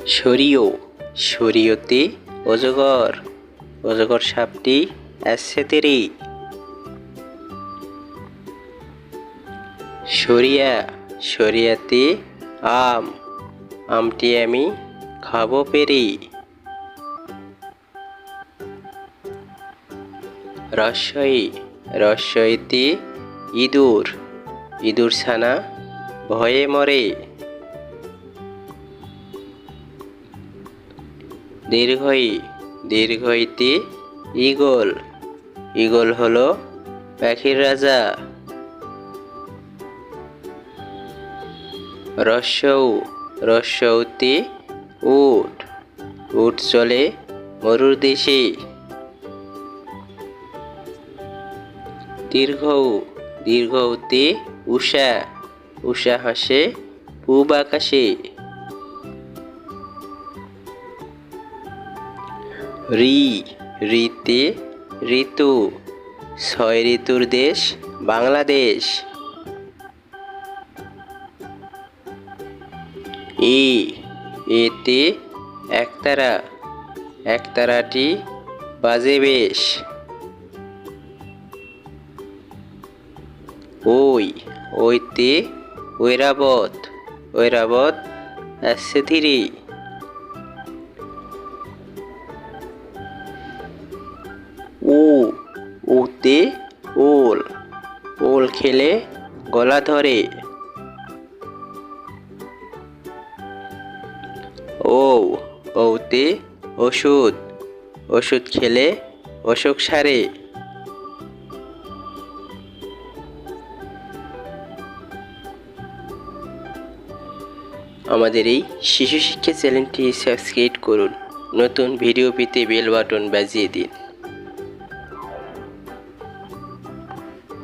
সরিয় সরিয়তে অজগর অজগর সাপটি আসছে তেরে। সরিয়া সরিয়াতে আম আমটি আমি খাবো পেরে। রস্বই রস্বইতে ইঁদুর ইঁদুর ছানা ভয়ে মরে। দীর্ঘই দীর্ঘইতে ঈগল ঈগল হলো পাখির রাজা। রস্যৌ রস্যৌতে উট উট চলে মরুর দেশে। দীর্ঘৌ দীর্ঘৌতে উষা উষা হাসে পূব আকাশে। রি রিতে ঋতু ছয় ঋতুর দেশ বাংলাদেশ। এতে একতারা একতারাটি বাজে বেশ। ওইতে ঐরাবত ঐরাবত আসছে ধীরে। উতে ওল ওল খেলে গলা ধরে। ওতে ওষুধ ওষুধ খেলে অসুখ সারে। আমাদের এই শিশু শিক্ষা চ্যানেলটি সাবস্ক্রাইব করুন। নতুন ভিডিও পেতে বেল বাটন বাজিয়ে দিন।